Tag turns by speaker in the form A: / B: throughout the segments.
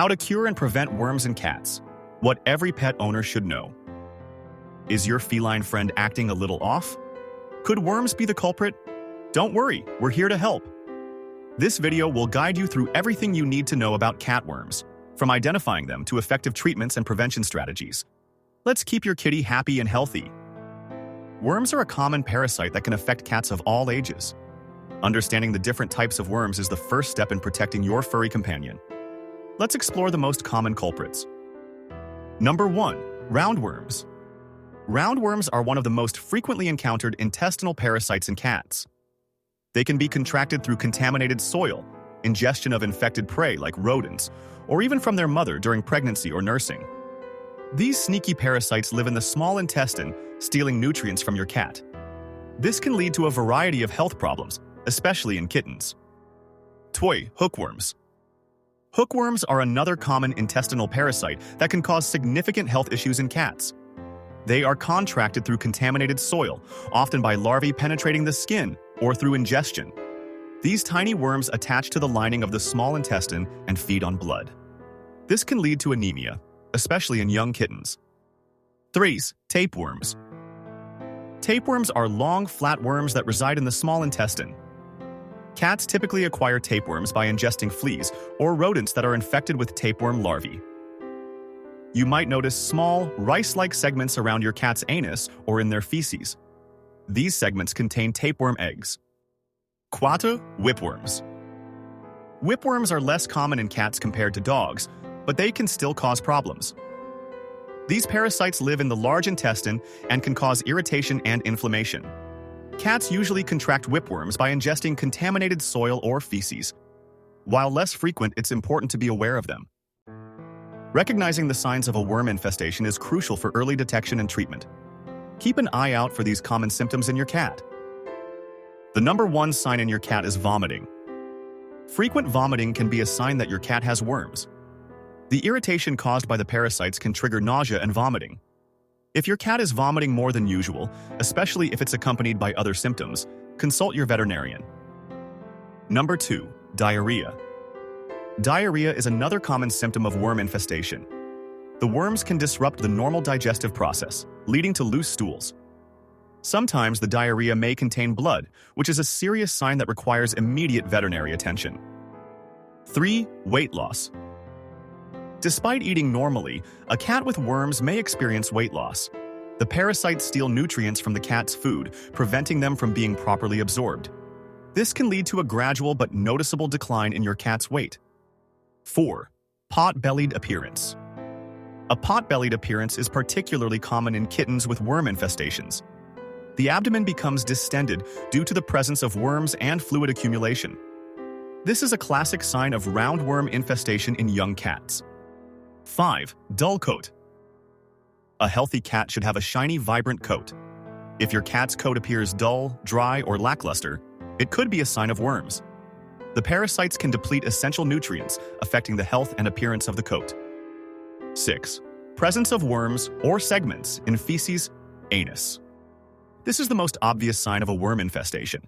A: How to cure and prevent worms in cats. What every pet owner should know. Is your feline friend acting a little off? Could worms be the culprit? Don't worry, we're here to help. This video will guide you through everything you need to know about cat worms, from identifying them to effective treatments and prevention strategies. Let's keep your kitty happy and healthy. Worms are a common parasite that can affect cats of all ages. Understanding the different types of worms is the first step in protecting your furry companion. Let's explore the most common culprits. Number 1. Roundworms. Roundworms are one of the most frequently encountered intestinal parasites in cats. They can be contracted through contaminated soil, ingestion of infected prey like rodents, or even from their mother during pregnancy or nursing. These sneaky parasites live in the small intestine, stealing nutrients from your cat. This can lead to a variety of health problems, especially in kittens. Toy hookworms. Hookworms are another common intestinal parasite that can cause significant health issues in cats. They are contracted through contaminated soil, often by larvae penetrating the skin or through ingestion. These tiny worms attach to the lining of the small intestine and feed on blood. This can lead to anemia, especially in young kittens. 3. Tapeworms. Tapeworms are long, flat worms that reside in the small intestine. Cats typically acquire tapeworms by ingesting fleas or rodents that are infected with tapeworm larvae. You might notice small, rice-like segments around your cat's anus or in their feces. These segments contain tapeworm eggs. Whipworms. Whipworms are less common in cats compared to dogs, but they can still cause problems. These parasites live in the large intestine and can cause irritation and inflammation. Cats usually contract whipworms by ingesting contaminated soil or feces. While less frequent, it's important to be aware of them. Recognizing the signs of a worm infestation is crucial for early detection and treatment. Keep an eye out for these common symptoms in your cat. The number 1 sign in your cat is vomiting. Frequent vomiting can be a sign that your cat has worms. The irritation caused by the parasites can trigger nausea and vomiting. If your cat is vomiting more than usual, especially if it's accompanied by other symptoms, consult your veterinarian. Number 2. Diarrhea. Diarrhea is another common symptom of worm infestation. The worms can disrupt the normal digestive process, leading to loose stools. Sometimes the diarrhea may contain blood, which is a serious sign that requires immediate veterinary attention. 3. Weight loss. Despite eating normally, a cat with worms may experience weight loss. The parasites steal nutrients from the cat's food, preventing them from being properly absorbed. This can lead to a gradual but noticeable decline in your cat's weight. 4. Pot-bellied appearance. A pot-bellied appearance is particularly common in kittens with worm infestations. The abdomen becomes distended due to the presence of worms and fluid accumulation. This is a classic sign of roundworm infestation in young cats. 5. Dull coat. A healthy cat should have a shiny, vibrant coat. If your cat's coat appears dull, dry, or lackluster, it could be a sign of worms. The parasites can deplete essential nutrients, affecting the health and appearance of the coat. 6. Presence of worms or segments in feces, anus. This is the most obvious sign of a worm infestation.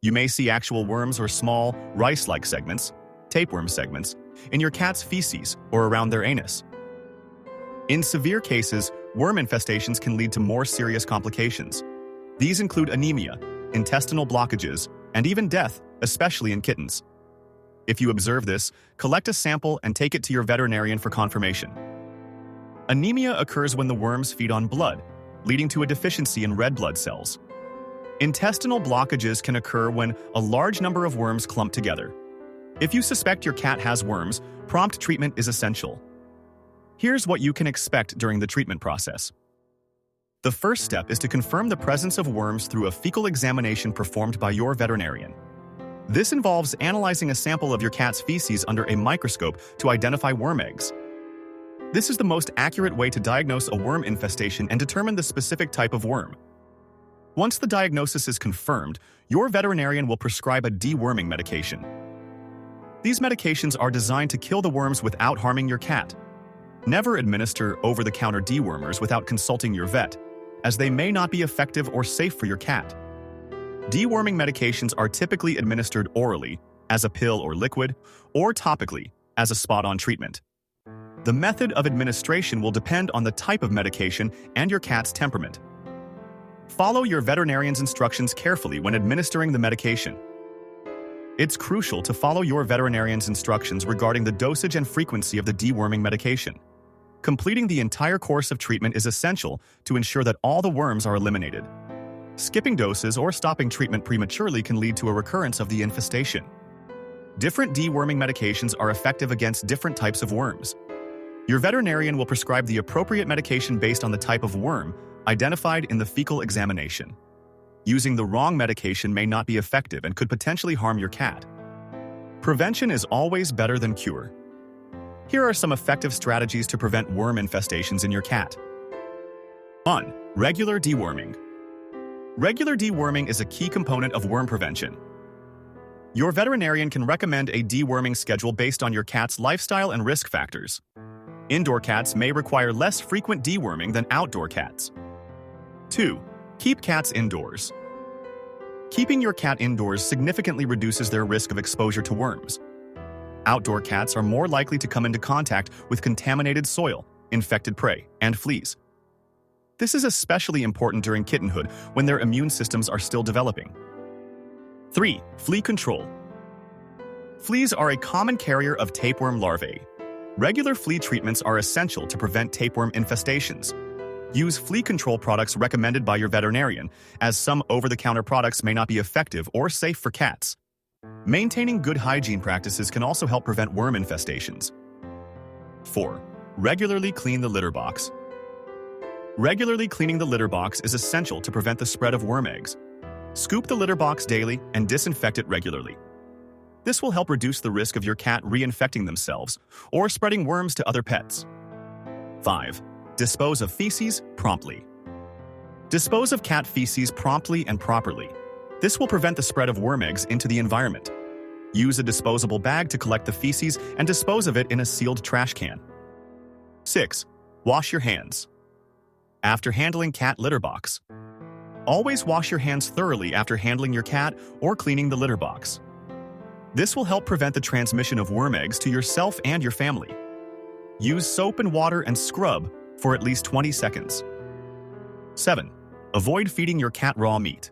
A: You may see actual worms or small, rice-like segments, tapeworm segments, in your cat's feces or around their anus. In severe cases, worm infestations can lead to more serious complications. These include anemia, intestinal blockages, and even death, especially in kittens. If you observe this, collect a sample and take it to your veterinarian for confirmation. Anemia occurs when the worms feed on blood, leading to a deficiency in red blood cells. Intestinal blockages can occur when a large number of worms clump together. If you suspect your cat has worms, prompt treatment is essential. Here's what you can expect during the treatment process. The first step is to confirm the presence of worms through a fecal examination performed by your veterinarian. This involves analyzing a sample of your cat's feces under a microscope to identify worm eggs. This is the most accurate way to diagnose a worm infestation and determine the specific type of worm. Once the diagnosis is confirmed, your veterinarian will prescribe a deworming medication. These medications are designed to kill the worms without harming your cat. Never administer over-the-counter dewormers without consulting your vet, as they may not be effective or safe for your cat. Deworming medications are typically administered orally, as a pill or liquid, or topically, as a spot-on treatment. The method of administration will depend on the type of medication and your cat's temperament. Follow your veterinarian's instructions carefully when administering the medication. It's crucial to follow your veterinarian's instructions regarding the dosage and frequency of the deworming medication. Completing the entire course of treatment is essential to ensure that all the worms are eliminated. Skipping doses or stopping treatment prematurely can lead to a recurrence of the infestation. Different deworming medications are effective against different types of worms. Your veterinarian will prescribe the appropriate medication based on the type of worm identified in the fecal examination. Using the wrong medication may not be effective and could potentially harm your cat. Prevention is always better than cure. Here are some effective strategies to prevent worm infestations in your cat. 1. Regular deworming. Regular deworming is a key component of worm prevention. Your veterinarian can recommend a deworming schedule based on your cat's lifestyle and risk factors. Indoor cats may require less frequent deworming than outdoor cats. 2. Keep cats indoors. Keeping your cat indoors significantly reduces their risk of exposure to worms. Outdoor cats are more likely to come into contact with contaminated soil, infected prey, and fleas. This is especially important during kittenhood when their immune systems are still developing. 3. Flea control. Fleas are a common carrier of tapeworm larvae. Regular flea treatments are essential to prevent tapeworm infestations. Use flea control products recommended by your veterinarian, as some over-the-counter products may not be effective or safe for cats. Maintaining good hygiene practices can also help prevent worm infestations. 4. Regularly clean the litter box. Regularly cleaning the litter box is essential to prevent the spread of worm eggs. Scoop the litter box daily and disinfect it regularly. This will help reduce the risk of your cat reinfecting themselves or spreading worms to other pets. 5. Dispose of feces promptly. Dispose of cat feces promptly and properly. This will prevent the spread of worm eggs into the environment. Use a disposable bag to collect the feces and dispose of it in a sealed trash can. 6. Wash your hands. After handling cat litter box. Always wash your hands thoroughly after handling your cat or cleaning the litter box. This will help prevent the transmission of worm eggs to yourself and your family. Use soap and water and scrub for at least 20 seconds. 7. Avoid feeding your cat raw meat.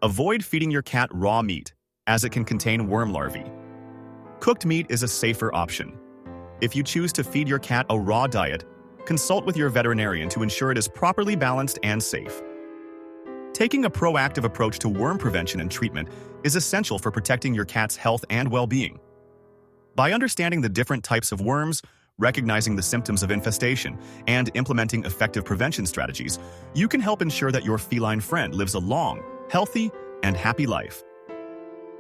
A: Avoid feeding your cat raw meat, as it can contain worm larvae. Cooked meat is a safer option. If you choose to feed your cat a raw diet, consult with your veterinarian to ensure it is properly balanced and safe. Taking a proactive approach to worm prevention and treatment is essential for protecting your cat's health and well-being. By understanding the different types of worms, recognizing the symptoms of infestation, and implementing effective prevention strategies, you can help ensure that your feline friend lives a long, healthy, and happy life.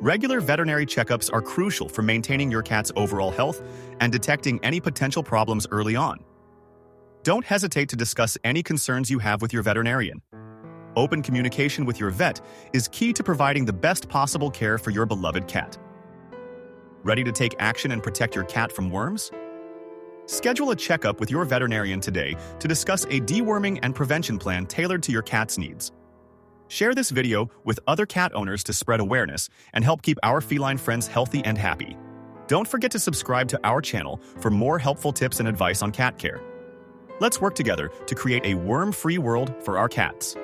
A: Regular veterinary checkups are crucial for maintaining your cat's overall health and detecting any potential problems early on. Don't hesitate to discuss any concerns you have with your veterinarian. Open communication with your vet is key to providing the best possible care for your beloved cat. Ready to take action and protect your cat from worms? Schedule a checkup with your veterinarian today to discuss a deworming and prevention plan tailored to your cat's needs. Share this video with other cat owners to spread awareness and help keep our feline friends healthy and happy. Don't forget to subscribe to our channel for more helpful tips and advice on cat care. Let's work together to create a worm-free world for our cats.